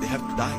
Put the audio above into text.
They have to die.